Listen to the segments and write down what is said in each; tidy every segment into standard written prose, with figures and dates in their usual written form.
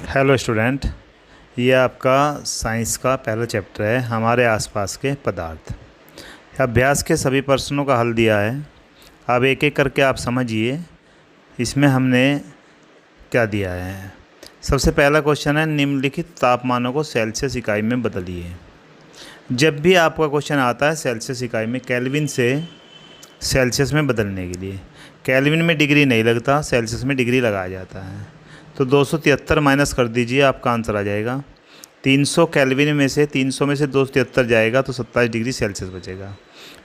Hello student, ये आपका science का पहला चैप्टर है, हमारे आसपास के पदार्थ। अभ्यास के सभी प्रश्नों का हल दिया है। अब एक एक करके आप समझिए इसमें हमने क्या दिया है। सबसे पहला क्वेश्चन है, निम्नलिखित तापमानों को सेल्सियस इकाई में बदलिए। जब भी आपका क्वेश्चन आता है सेल्सियस इकाई में, केल्विन से सेल्सियस में बदलने के लिए, केल्विन में डिग्री नहीं लगता, सेल्सियस में डिग्री लगाया जाता है। तो 273 माइनस कर दीजिए, आपका आंसर आ जाएगा 300 केल्विन में से 300 में से 273 जाएगा तो 27 डिग्री सेल्सियस बचेगा।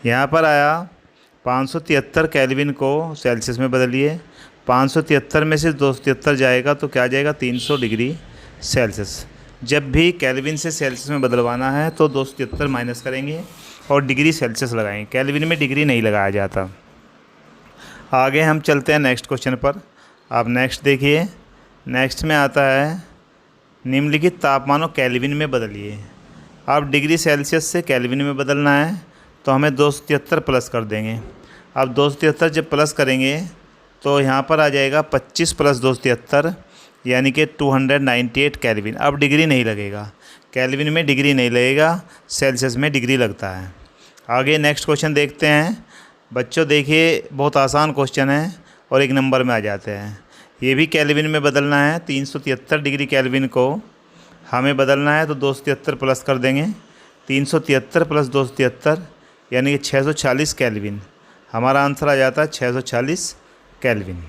यहाँ पर आया 573 केल्विन को सेल्सियस में बदलिए, 573 में से 273 जाएगा तो क्या जाएगा 300 डिग्री सेल्सियस। जब भी केल्विन से सेल्सियस में बदलवाना है तो 273 माइनस करेंगे और डिग्री सेल्सियस लगाएंगे, केल्विन में डिग्री नहीं लगाया जाता। आगे हम चलते हैं नेक्स्ट क्वेश्चन पर। आप नेक्स्ट देखिए। नेक्स्ट में आता है, निम्नलिखित तापमानों केल्विन में बदलिए। अब डिग्री सेल्सियस से केल्विन में बदलना है तो हमें 273 प्लस कर देंगे। अब 273 जब प्लस करेंगे तो यहाँ पर आ जाएगा 25 प्लस 273 यानी कि 298 केल्विन। अब डिग्री नहीं लगेगा, केल्विन में डिग्री नहीं लगेगा, सेल्सियस में डिग्री लगता है। आगे नेक्स्ट क्वेश्चन देखते हैं। बच्चों देखिए, बहुत आसान क्वेश्चन है और एक नंबर में आ जाते हैं। ये भी केल्विन में बदलना है, 373 डिग्री केल्विन को हमें बदलना है तो 273 प्लस कर देंगे। 373 प्लस 273 यानी कि 640 केल्विन। हमारा आंसर आ जाता है 640 केल्विन।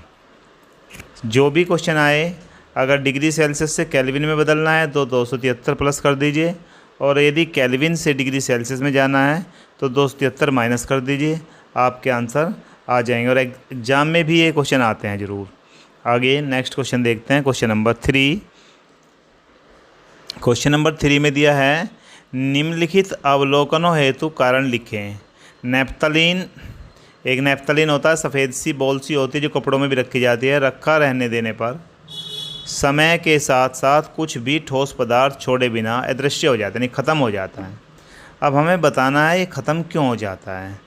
जो भी क्वेश्चन आए, अगर डिग्री सेल्सियस से केल्विन में बदलना है तो 273 प्लस कर दीजिए, और यदि केल्विन से डिग्री सेल्सियस में जाना है तो 273 माइनस कर दीजिए, आपके आंसर आ जाएंगे। और एग्ज़ाम में भी ये क्वेश्चन आते हैं ज़रूर। आगे नेक्स्ट क्वेश्चन देखते हैं, क्वेश्चन नंबर 3। क्वेश्चन नंबर 3 में दिया है, निम्नलिखित अवलोकनों हेतु कारण लिखें। नेप्थलीन, एक नेप्थलीन होता है, सफ़ेद सी बॉल सी होती है जो कपड़ों में भी रखी जाती है। रखा रहने देने पर समय के साथ साथ कुछ भी ठोस पदार्थ छोड़े बिना अदृश्य हो जाता है, यानी ख़त्म हो जाता है। अब हमें बताना है ये ख़त्म क्यों हो जाता है।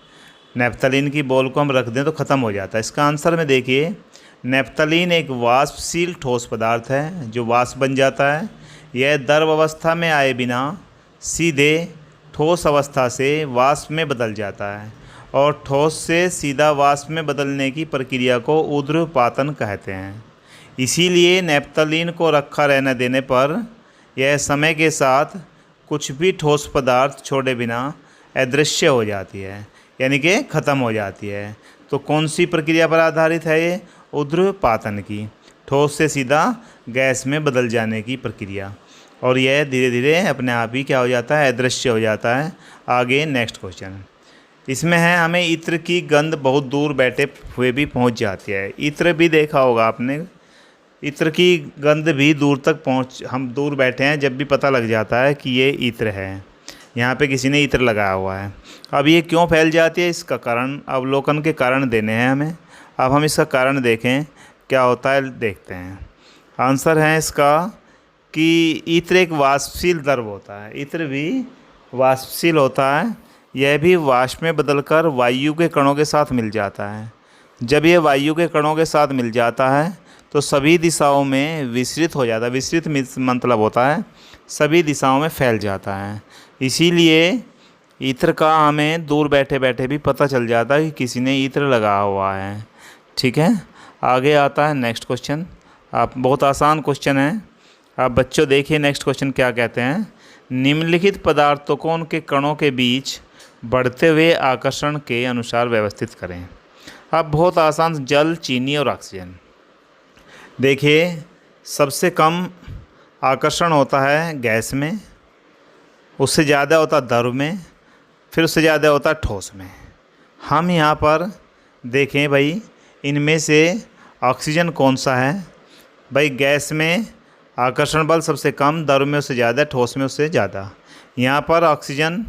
नेप्थलीन की बॉल को हम रख दें तो ख़त्म हो जाता है। इसका आंसर में देखिए, नेप्थलीन एक वाष्पशील ठोस पदार्थ है जो वाष्प बन जाता है। यह द्रव अवस्था में आए बिना सीधे ठोस अवस्था से वाष्प में बदल जाता है, और ठोस से सीधा वाष्प में बदलने की प्रक्रिया को ऊर्ध्वपातन कहते हैं। इसीलिए नेप्थलीन को रखा रहने देने पर यह समय के साथ कुछ भी ठोस पदार्थ छोड़े बिना अदृश्य हो जाती है, यानी कि ख़त्म हो जाती है। तो कौन सी प्रक्रिया पर आधारित है ये? ऊर्ध्वपातन की, ठोस से सीधा गैस में बदल जाने की प्रक्रिया। और यह धीरे धीरे अपने आप ही क्या हो जाता है, अदृश्य हो जाता है। आगे नेक्स्ट क्वेश्चन इसमें है, हमें इत्र की गंध बहुत दूर बैठे हुए भी पहुंच जाती है। इत्र भी देखा होगा आपने, इत्र की गंध भी दूर तक पहुंच, हम दूर बैठे हैं जब भी पता लग जाता है कि ये इत्र है, यहाँ पे किसी ने इत्र लगाया हुआ है। अब ये क्यों फैल जाती है, इसका कारण, अवलोकन के कारण देने हैं हमें। अब हम इसका कारण देखें क्या होता है, देखते हैं। आंसर है इसका कि इत्र एक वाष्पशील द्रव होता है। इत्र भी वाष्पशील होता है, यह भी वाष्प में बदलकर वायु के कणों के साथ मिल जाता है। जब यह वायु के कणों के साथ मिल जाता है तो सभी दिशाओं में विस्तृत हो जाता है। विस्तृत मतलब होता है सभी दिशाओं में फैल जाता है। इसीलिए इत्र का हमें दूर बैठे बैठे भी पता चल जाता है कि किसी ने इत्र लगाया हुआ है। ठीक है, आगे आता है नेक्स्ट क्वेश्चन। आप, बहुत आसान क्वेश्चन है। आप बच्चों देखिए नेक्स्ट क्वेश्चन क्या कहते हैं। निम्नलिखित पदार्थों को उनके कणों के बीच बढ़ते हुए आकर्षण के अनुसार व्यवस्थित करें। अब बहुत आसान, जल, चीनी और ऑक्सीजन। देखिए, सबसे कम आकर्षण होता है गैस में, उससे ज़्यादा होता है द्रव में, फिर उससे ज़्यादा होता है ठोस में। हम यहाँ पर देखें भाई, इनमें से ऑक्सीजन कौन सा है। भाई गैस में आकर्षण बल सबसे कम, द्रव में उससे ज़्यादा, ठोस में उससे ज़्यादा। यहाँ पर ऑक्सीजन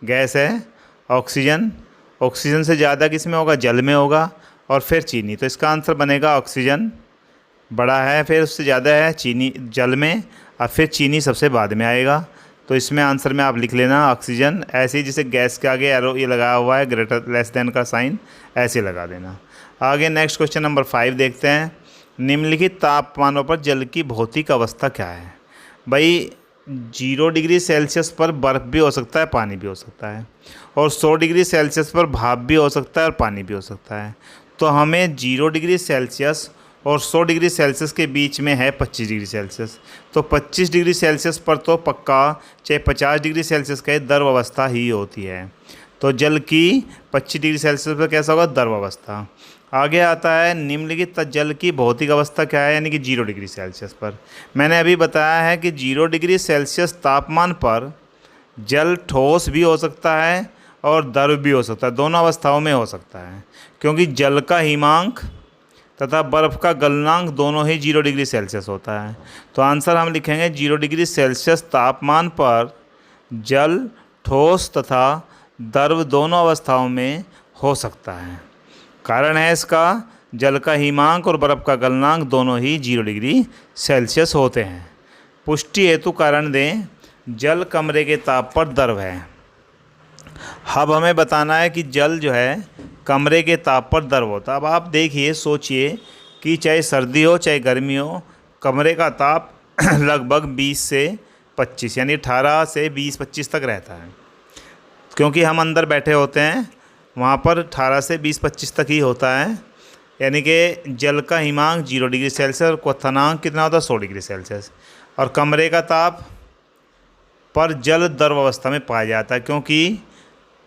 गैस है, ऑक्सीजन से ज़्यादा किस में होगा, जल में होगा, और फिर चीनी। तो इसका आंसर बनेगा ऑक्सीजन बड़ा है, फिर उससे ज़्यादा है चीनी जल में, और फिर चीनी सबसे बाद में आएगा। तो इसमें आंसर में आप लिख लेना ऑक्सीजन, ऐसे ही जैसे गैस के आगे एरो ये लगाया हुआ है ग्रेटर लेस देन का साइन, ऐसे लगा देना। आगे नेक्स्ट क्वेश्चन नंबर 5 देखते हैं। निम्नलिखित तापमानों पर जल की भौतिक अवस्था क्या है। भाई 0 डिग्री सेल्सियस पर बर्फ़ भी हो सकता है, पानी भी हो सकता है, और 100 डिग्री सेल्सियस पर भाप भी हो सकता है और पानी भी हो सकता है। तो हमें 0 डिग्री सेल्सियस और 100 डिग्री सेल्सियस के बीच में है 25 डिग्री सेल्सियस। तो 25 डिग्री सेल्सियस पर तो पक्का चाहे 50 डिग्री सेल्सियस का द्रव अवस्था ही होती है। तो जल की 25 डिग्री सेल्सियस पर कैसा होगा, द्रव अवस्था। आगे आता है निम्नलिखित जल की भौतिक अवस्था क्या है, यानी कि 0 डिग्री सेल्सियस पर। मैंने अभी बताया है कि 0 डिग्री सेल्सियस तापमान पर जल ठोस भी हो सकता है और द्रव भी हो सकता है, दोनों अवस्थाओं में हो सकता है, क्योंकि जल का हिमांक तथा बर्फ़ का गलनांक दोनों ही 0 डिग्री सेल्सियस होता है। तो आंसर हम लिखेंगे 0 डिग्री सेल्सियस तापमान पर जल ठोस तथा द्रव दोनों अवस्थाओं में हो सकता है। कारण है इसका जल का हिमांक और बर्फ़ का गलनांक दोनों ही 0 डिग्री सेल्सियस होते हैं। पुष्टि हेतु कारण दें। जल कमरे के ताप पर द्रव है। अब हमें बताना है कि जल जो है कमरे के ताप पर द्रव होता है। अब आप देखिए, सोचिए कि चाहे सर्दी हो चाहे गर्मी हो, कमरे का ताप लगभग 20 से 25 यानी 18 से 20-25 तक रहता है, क्योंकि हम अंदर बैठे होते हैं, वहाँ पर 18 से 20-25 तक ही होता है। यानी कि जल का हिमांक 0 डिग्री सेल्सियस और क्वथनांक कितना होता है, 100 डिग्री सेल्सियस। और कमरे का ताप पर जल द्रव अवस्था में पाया जाता है, क्योंकि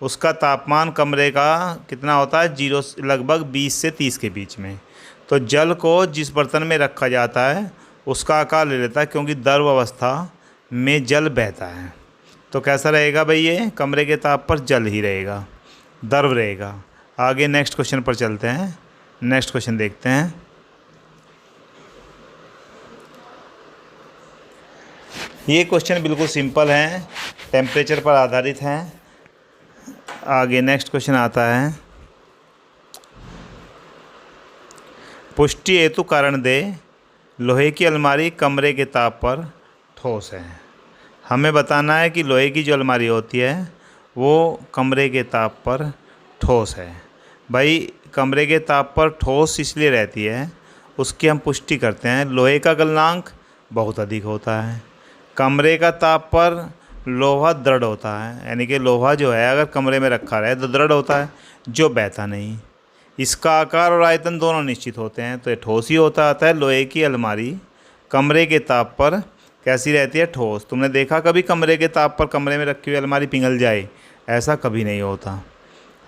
उसका तापमान कमरे का कितना होता है, लगभग 20 से 30 के बीच में। तो जल को जिस बर्तन में रखा जाता है उसका आकार ले लेता है, क्योंकि द्रव अवस्था में जल बहता है। तो कैसा रहेगा भाई, ये कमरे के ताप पर जल ही रहेगा, द्रव रहेगा। आगे नेक्स्ट क्वेश्चन पर चलते हैं। नेक्स्ट क्वेश्चन देखते हैं। ये क्वेश्चन बिल्कुल सिंपल हैं, टेम्परेचर पर आधारित हैं। आगे नेक्स्ट क्वेश्चन आता है। पुष्टि हेतु कारण दे। लोहे की अलमारी कमरे के ताप पर ठोस है। हमें बताना है कि लोहे की जो अलमारी होती है वो कमरे के ताप पर ठोस है। भाई कमरे के ताप पर ठोस इसलिए रहती है, उसकी हम पुष्टि करते हैं। लोहे का गलनांक बहुत अधिक होता है। कमरे का ताप पर लोहा दृढ़ होता है, यानी कि लोहा जो है अगर कमरे में रखा रहे तो दृढ़ होता है, जो बहता नहीं। इसका आकार और आयतन दोनों निश्चित होते हैं, तो ये ठोस ही होता आता है। लोहे की अलमारी कमरे के ताप पर कैसी रहती है, ठोस। तुमने देखा कभी कमरे के ताप पर कमरे में रखी हुई अलमारी पिघल जाए, ऐसा कभी नहीं होता।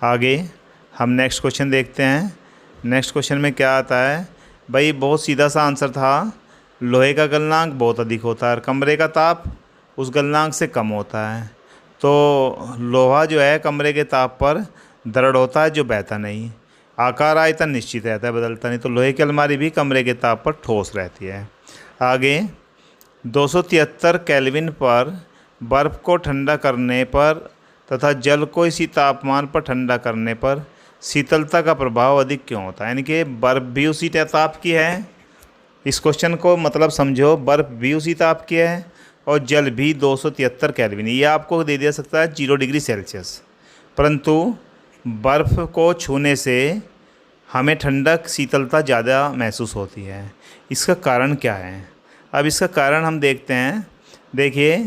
आगे हम नेक्स्ट क्वेश्चन देखते हैं। नेक्स्ट क्वेश्चन में क्या आता है भाई, बहुत सीधा सा आंसर था। लोहे का गलनांक बहुत अधिक होता है और कमरे का ताप उस गलनांक से कम होता है। तो लोहा जो है कमरे के ताप पर दृढ़ होता है, जो बहता नहीं। आकार आयतन निश्चित रहता है, बदलता नहीं। तो लोहे की अलमारी भी कमरे के ताप पर ठोस रहती है। आगे 273 केल्विन पर बर्फ़ को ठंडा करने पर तथा जल को इसी तापमान पर ठंडा करने पर शीतलता का प्रभाव अधिक क्यों होता है। यानी कि बर्फ़ भी उसी ताप की है। इस क्वेश्चन को मतलब समझो, बर्फ़ भी उसी ताप की है और जल भी 273 केल्विन। ये आपको दे दिया सकता है 0 डिग्री सेल्सियस, परंतु बर्फ़ को छूने से हमें ठंडक शीतलता ज़्यादा महसूस होती है। इसका कारण क्या है, अब इसका कारण हम देखते हैं। देखिए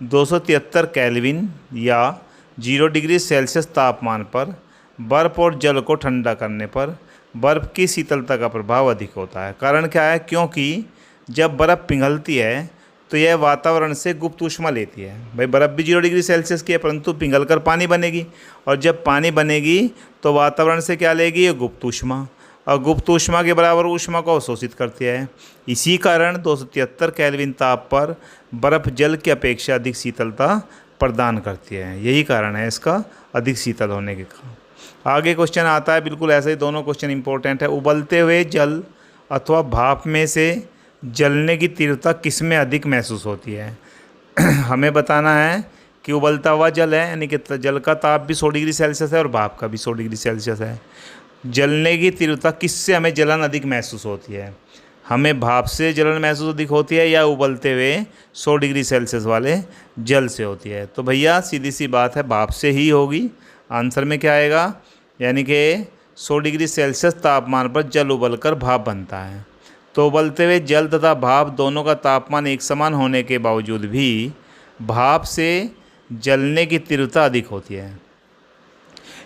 273 केल्विन या 0 डिग्री सेल्सियस तापमान पर बर्फ़ और जल को ठंडा करने पर बर्फ़ की शीतलता का प्रभाव अधिक होता है। कारण क्या है, क्योंकि जब बर्फ़ पिघलती है तो यह वातावरण से गुप्त ऊष्मा लेती है। भाई बर्फ़ भी 0 डिग्री सेल्सियस की है, परंतु पिघलकर पानी बनेगी, और जब पानी बनेगी तो वातावरण से क्या लेगी, ये गुप्त ऊष्मा, और गुप्त ऊष्मा के बराबर ऊष्मा को अवशोषित करती है। इसी कारण 273 केल्विन ताप पर बर्फ़ जल की अपेक्षा अधिक शीतलता प्रदान करती है। यही कारण है इसका अधिक शीतल होने के। आगे क्वेश्चन आता है, बिल्कुल ऐसे ही दोनों क्वेश्चन इंपॉर्टेंट है। उबलते हुए जल अथवा भाप में से जलने की तीव्रता किस में अधिक महसूस होती है। हमें बताना है कि उबलता हुआ जल है, यानी कि जल का ताप भी 100 डिग्री सेल्सियस है और भाप का भी 100 डिग्री सेल्सियस है। जलने की तीव्रता किससे हमें जलन अधिक महसूस होती है, हमें भाप से जलन महसूस अधिक होती है या उबलते हुए 100 डिग्री सेल्सियस वाले जल से होती है। तो भैया सीधी सी बात है, भाप से ही होगी। आंसर में क्या आएगा, यानी कि 100 डिग्री सेल्सियस तापमान पर जल उबलकर भाप बनता है। तो उबलते हुए जल तथा भाप दोनों का तापमान एक समान होने के बावजूद भी भाप से जलने की तीव्रता अधिक होती है।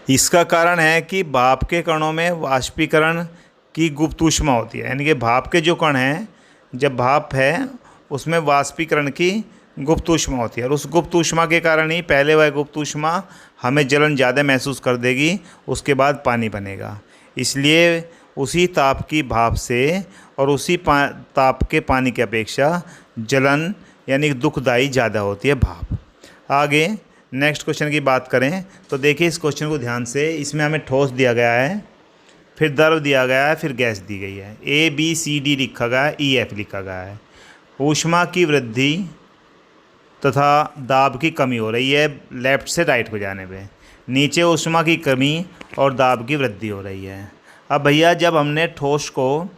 इसका कारण है कि भाप के कणों में वाष्पीकरण की गुप्त ऊष्मा होती है, यानी कि भाप के जो कण हैं, जब भाप है उसमें वाष्पीकरण की गुप्त ऊष्मा होती है, और उस गुप्त ऊष्मा के कारण ही पहले वह गुप्त ऊष्मा हमें जलन ज़्यादा महसूस कर देगी, उसके बाद पानी बनेगा। इसलिए उसी ताप की भाप से और उसी ताप के पानी की अपेक्षा जलन यानी दुखदायी ज़्यादा होती है भाप। आगे नेक्स्ट क्वेश्चन की बात करें तो देखिए इस क्वेश्चन को ध्यान से। इसमें हमें ठोस दिया गया है, फिर द्रव दिया गया है, फिर गैस दी गई है। ABCD लिखा गया है, EF लिखा गया है। ऊष्मा की वृद्धि तथा दाब की कमी हो रही है लेफ़्ट से राइट को जाने पे। नीचे ऊष्मा की कमी और दाब की वृद्धि हो रही है। अब भैया जब हमने ठोस को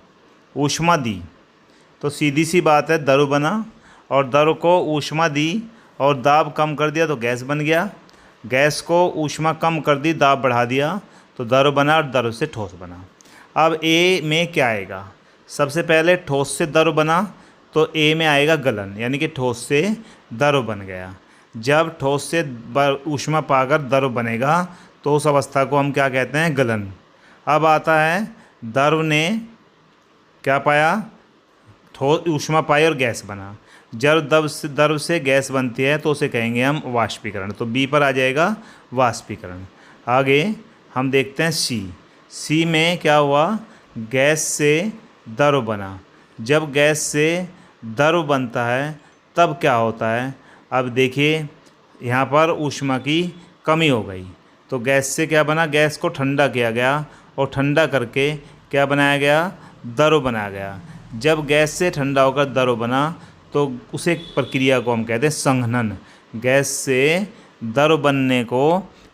ऊष्मा दी तो सीधी सी बात है द्रव बना, और द्रव को ऊष्मा दी और दाब कम कर दिया तो गैस बन गया। गैस को ऊष्मा कम कर दी, दाब बढ़ा दिया तो द्रव बना, और द्रव से ठोस बना। अब ए में क्या आएगा? सबसे पहले ठोस से द्रव बना तो ए में आएगा गलन, यानी कि ठोस से द्रव बन गया। जब ठोस से ऊष्मा पाकर द्रव बनेगा तो उस अवस्था को हम क्या कहते हैं? गलन। अब आता है द्रव ने क्या पाया? ठोस ऊष्मा पाई और गैस बना। जब द्रव से गैस बनती है तो उसे कहेंगे हम वाष्पीकरण। तो बी पर आ जाएगा वाष्पीकरण। आगे हम देखते हैं सी में क्या हुआ? गैस से द्रव बना। जब गैस से द्रव बनता है तब क्या होता है? अब देखिए यहाँ पर ऊष्मा की कमी हो गई, तो गैस से क्या बना? गैस को ठंडा किया गया, और ठंडा करके क्या बनाया गया? द्रव बनाया गया। जब गैस से ठंडा होकर द्रव बना तो उसे प्रक्रिया को हम कहते हैं संघनन। गैस से द्रव बनने को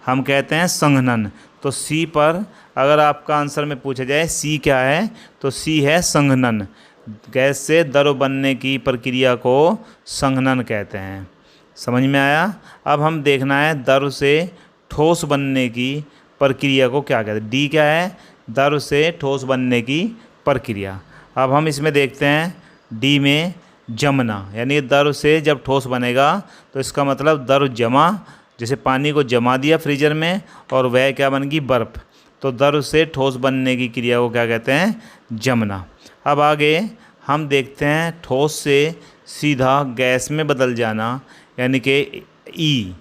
हम कहते हैं संघनन। तो सी पर अगर आपका आंसर में पूछा जाए सी क्या है, तो सी है संघनन। गैस से द्रव बनने की प्रक्रिया को संघनन कहते हैं। समझ में आया? अब हम देखना है द्रव से ठोस बनने की प्रक्रिया को क्या कहते हैं। डी क्या है? द्रव से ठोस बनने की प्रक्रिया। अब हम इसमें देखते हैं डी में जमना, यानी द्रव से जब ठोस बनेगा तो इसका मतलब द्रव जमा, जैसे पानी को जमा दिया फ्रीजर में और वह क्या बन गई? बर्फ़। तो द्रव से ठोस बनने की क्रिया को क्या कहते हैं? जमना। अब आगे हम देखते हैं ठोस से सीधा गैस में बदल जाना, यानी कि ई।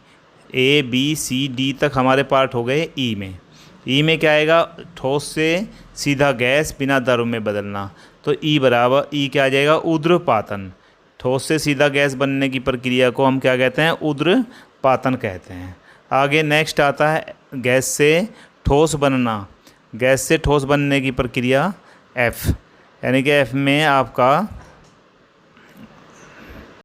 ABCD तक हमारे पार्ट हो गए ई में। ई में क्या आएगा? ठोस से सीधा गैस बिना द्रव में बदलना। तो ई बराबर ई क्या आ जाएगा? ऊर्ध्वपातन। ठोस से सीधा गैस बनने की प्रक्रिया को हम क्या कहते हैं? ऊर्ध्वपातन कहते हैं। आगे नेक्स्ट आता है गैस से ठोस बनना। गैस से ठोस बनने की प्रक्रिया F, यानी कि F में आपका